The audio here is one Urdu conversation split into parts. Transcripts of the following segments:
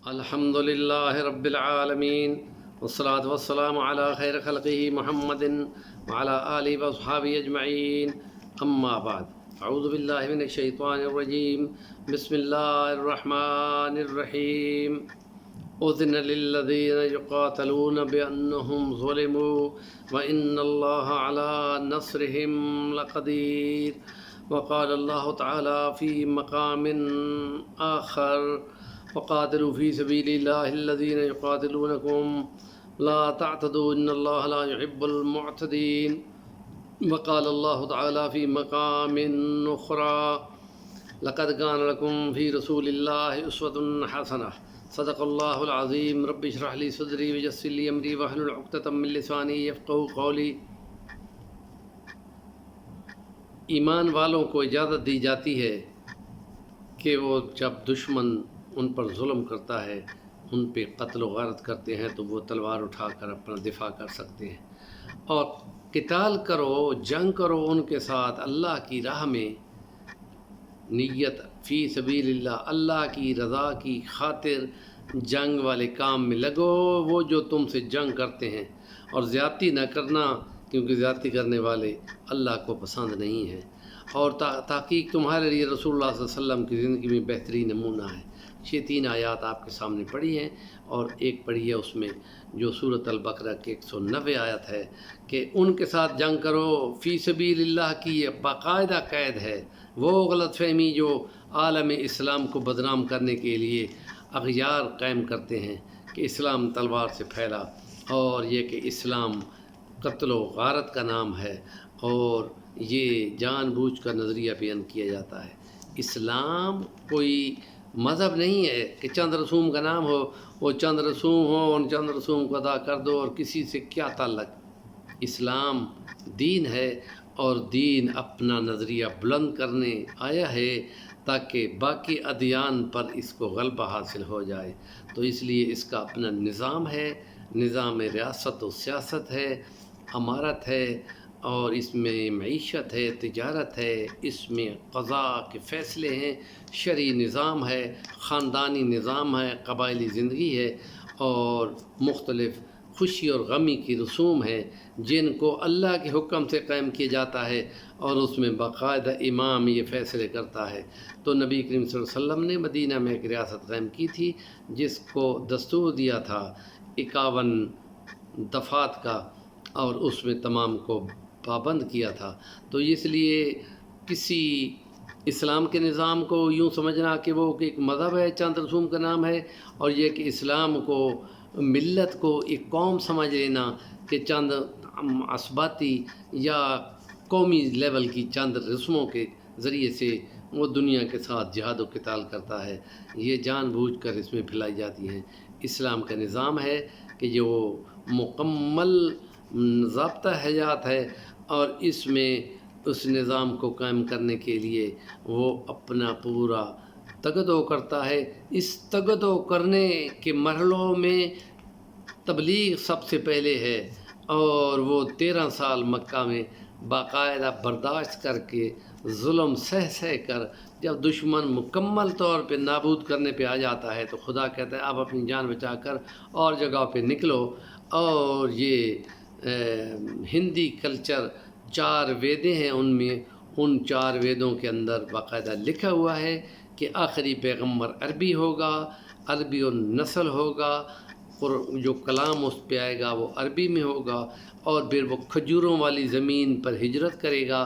الحمد لله رب العالمين والصلاة والسلام على خير خلقه محمد وعلى آله وأصحابه أجمعين أما بعد أعوذ بالله من الشيطان الرجيم بسم الله الرحمن الرحيم أذن للذين يقاتلون بأنهم ظلموا وإن الله على نصرهم لقدير وقال الله تعالى في مقام آخر وقاتلوا في سبيل الله الذين يقاتلونكم لا تعتدوا إن الله لا يحب المعتدين وقال الله تعالى في مقام أخرى لقد كان لكم في رسول الله أسوة حسنة صدق الله العظيم رب اشرح لي صدري ويسر لي أمري واحلل عقدة من لساني يفقهوا قولي۔ ایمان والوں کو اجازت دی جاتی ہے کہ وہ جب دشمن ان پر ظلم کرتا ہے، ان پہ قتل و غارت کرتے ہیں، تو وہ تلوار اٹھا کر اپنا دفاع کر سکتے ہیں، اور قتال کرو، جنگ کرو ان کے ساتھ، اللہ کی راہ میں نیت فی سبیل اللہ، اللہ کی رضا کی خاطر جنگ والے کام میں لگو، وہ جو تم سے جنگ کرتے ہیں، اور زیادتی نہ کرنا، کیونکہ زیادتی کرنے والے اللہ کو پسند نہیں ہیں، اور تحقیق تمہارے لیے رسول اللہ صلی اللہ علیہ وسلم کی زندگی میں بہترین نمونہ ہے۔ یہ 3 آیات آپ کے سامنے پڑھی ہیں، اور ایک پڑھی ہے اس میں جو سورۃ البقرہ کی 190 آیت ہے کہ ان کے ساتھ جنگ کرو۔ فی سبیل اللہ کی یہ باقاعدہ قید ہے، وہ غلط فہمی جو عالم اسلام کو بدنام کرنے کے لیے اغیار قائم کرتے ہیں کہ اسلام تلوار سے پھیلا، اور یہ کہ اسلام قتل و غارت کا نام ہے، اور یہ جان بوجھ کر نظریہ بیان کیا جاتا ہے۔ اسلام کوئی مذہب نہیں ہے کہ چند رسوم کا نام ہو، وہ چند رسوم ہوں، ان چند رسوم کو ادا کر دو، اور کسی سے کیا تعلق۔ اسلام دین ہے، اور دین اپنا نظریہ بلند کرنے آیا ہے تاکہ باقی ادیان پر اس کو غلبہ حاصل ہو جائے، تو اس لیے اس کا اپنا نظام ہے، نظام ریاست و سیاست ہے، امارت ہے، اور اس میں معیشت ہے، تجارت ہے، اس میں قضاء کے فیصلے ہیں، شرعی نظام ہے، خاندانی نظام ہے، قبائلی زندگی ہے، اور مختلف خوشی اور غمی کی رسوم ہیں جن کو اللہ کے حکم سے قائم کیا جاتا ہے، اور اس میں باقاعدہ امام یہ فیصلے کرتا ہے۔ تو نبی کریم صلی اللہ علیہ وسلم نے مدینہ میں ایک ریاست قائم کی تھی جس کو دستور دیا تھا 51 دفعات کا، اور اس میں تمام کو پابند کیا تھا۔ تو اس لیے کسی اسلام کے نظام کو یوں سمجھنا کہ وہ ایک مذہب ہے، چند رسوم کا نام ہے، اور یہ کہ اسلام کو، ملت کو ایک قوم سمجھ لینا کہ چند عصباتی یا قومی لیول کی چند رسموں کے ذریعے سے وہ دنیا کے ساتھ جہاد و قتال کرتا ہے، یہ جان بوجھ کر اس میں پھیلائی جاتی ہیں۔ اسلام کا نظام ہے کہ جو مکمل ضابطہ حیات ہے، اور اس میں اس نظام کو قائم کرنے کے لیے وہ اپنا پورا تگدو کرتا ہے۔ اس تگدو کرنے کے مرحلوں میں تبلیغ سب سے پہلے ہے، اور وہ 13 سال مکہ میں باقاعدہ برداشت کر کے ظلم سہ کر جب دشمن مکمل طور پہ نابود کرنے پہ آ جاتا ہے تو خدا کہتا ہے اب اپنی جان بچا کر اور جگہ پہ نکلو۔ اور یہ ہندی کلچر 4 ویدیں ہیں، ان 4 ویدوں کے اندر باقاعدہ لکھا ہوا ہے کہ آخری پیغمبر عربی ہوگا، عربی النسل ہوگا، جو کلام اس پہ آئے گا وہ عربی میں ہوگا، اور پھر وہ کھجوروں والی زمین پر ہجرت کرے گا،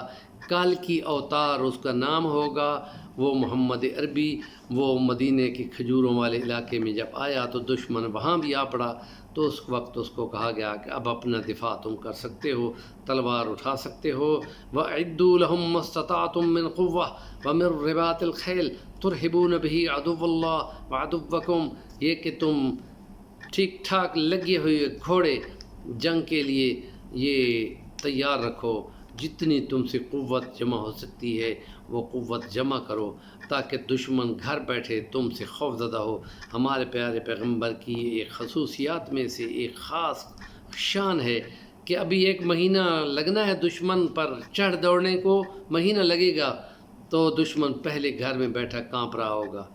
کال کی اوتار اس کا نام ہوگا، وہ محمد عربی، وہ مدینے کے کھجوروں والے علاقے میں جب آیا تو دشمن وہاں بھی آ پڑا، تو اس وقت اس کو کہا گیا کہ اب اپنا دفاع تم کر سکتے ہو، تلوار اٹھا سکتے ہو۔ وَأَعِدُّوا لَهُم مَّا اسْتَطَعْتُم مِّن قُوَّةٍ وَمِن رِّبَاطِ الْخَيْلِ تُرْهِبُونَ بِهِ عَدُوَّ اللَّهِ وَعَدُوَّكُمْ، یہ کہ تم ٹھیک ٹھاک لگے ہوئے گھوڑے جنگ کے لیے یہ تیار رکھو، جتنی تم سے قوت جمع ہو سکتی ہے وہ قوت جمع کرو تاکہ دشمن گھر بیٹھے تم سے خوف زدہ ہو۔ ہمارے پیارے پیغمبر کی ایک خصوصیات میں سے ایک خاص شان ہے کہ ابھی 1 مہینہ لگنا ہے دشمن پر چڑھ دوڑنے کو، مہینہ لگے گا تو دشمن پہلے گھر میں بیٹھا کانپ رہا ہوگا۔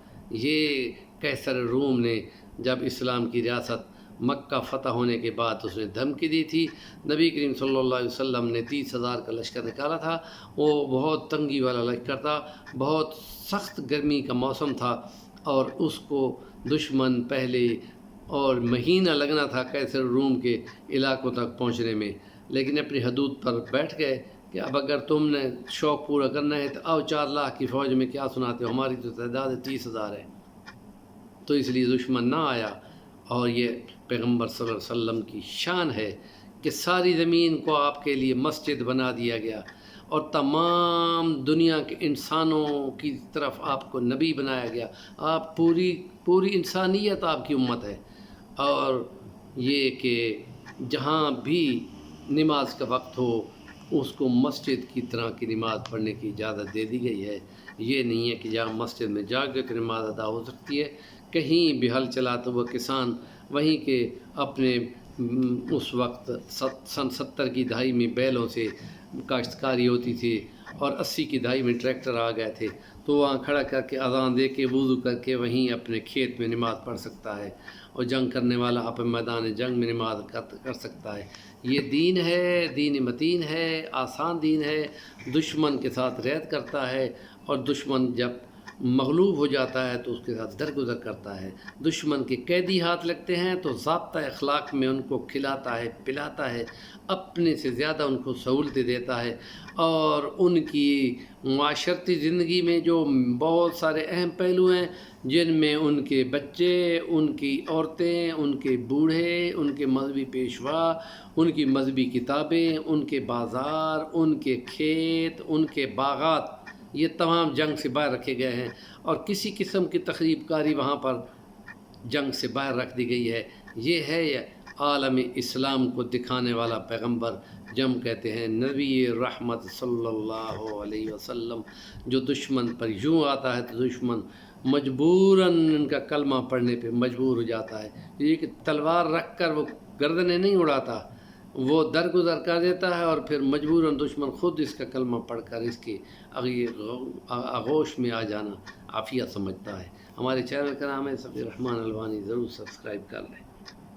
یہ قیصر روم نے جب اسلام کی ریاست مکہ فتح ہونے کے بعد اس نے دھمکی دی تھی. نبی کریم صلی اللہ علیہ وسلم نے 30,000 کا لشکر نکالا تھا. وہ بہت تنگی والا لشکر تھا، بہت سخت گرمی کا موسم تھا، اور اس کو دشمن پہلے اور مہینہ لگنا تھا کیسر روم کے علاقوں تک پہنچنے میں، لیکن اپنی حدود پر بیٹھ گئے کہ اب اگر تم نے شوق پورا کرنا ہے تو آؤ 4 لاکھ کی فوج میں کیا سناتے ہو، ہماری تو تعداد 30,000 ہے. تو اس لیے دشمن نہ آیا. اور یہ پیغمبر صلی اللہ علیہ وسلم کی شان ہے کہ ساری زمین کو آپ کے لیے مسجد بنا دیا گیا، اور تمام دنیا کے انسانوں کی طرف آپ کو نبی بنایا گیا. آپ پوری انسانیت آپ کی امت ہے. اور یہ کہ جہاں بھی نماز کا وقت ہو اس کو مسجد کی طرح کی نماز پڑھنے کی اجازت دے دی گئی ہے. یہ نہیں ہے کہ جہاں مسجد میں جا کے نماز ادا ہو سکتی ہے. کہیں بھی ہل چلاتا ہوا کسان وہیں کے اپنے اس وقت سن 70 کی دہائی میں بیلوں سے کاشتکاری ہوتی تھی، اور 80 کی دہائی میں ٹریکٹر آ گئے تھے، تو وہاں کھڑا کر کے اذان دے کے وضو کر کے وہیں اپنے کھیت میں نماز پڑھ سکتا ہے، اور جنگ کرنے والا اپنے میدان جنگ میں نماز کر سکتا ہے. یہ دین ہے، دین متین ہے، آسان دین ہے. دشمن کے ساتھ ریت کرتا ہے، اور دشمن جب مغلوب ہو جاتا ہے تو اس کے ساتھ درگزر کرتا ہے. دشمن کے قیدی ہاتھ لگتے ہیں تو ضابطہ اخلاق میں ان کو کھلاتا ہے، پلاتا ہے، اپنے سے زیادہ ان کو سہولتیں دیتا ہے. اور ان کی معاشرتی زندگی میں جو بہت سارے اہم پہلو ہیں، جن میں ان کے بچے، ان کی عورتیں، ان کے بوڑھے، ان کے مذہبی پیشوا، ان کی مذہبی کتابیں، ان کے بازار، ان کے کھیت، ان کے باغات، یہ تمام جنگ سے باہر رکھے گئے ہیں. اور کسی قسم کی تخریب کاری وہاں پر جنگ سے باہر رکھ دی گئی ہے. یہ ہے عالم اسلام کو دکھانے والا پیغمبر، جم کہتے ہیں نبی رحمت صلی اللہ علیہ وسلم. جو دشمن پر یوں آتا ہے تو دشمن مجبوراً ان کا کلمہ پڑھنے پہ مجبور ہو جاتا ہے. یہ کہ تلوار رکھ کر وہ گردنیں نہیں اڑاتا، وہ درگزر کر دیتا ہے، اور پھر مجبوراً دشمن خود اس کا کلمہ پڑھ کر اس کی آغوش میں آ جانا عافیت سمجھتا ہے. ہمارے چینل کا نام ہے صفی الرحمن الوانی، ضرور سبسکرائب کر لیں.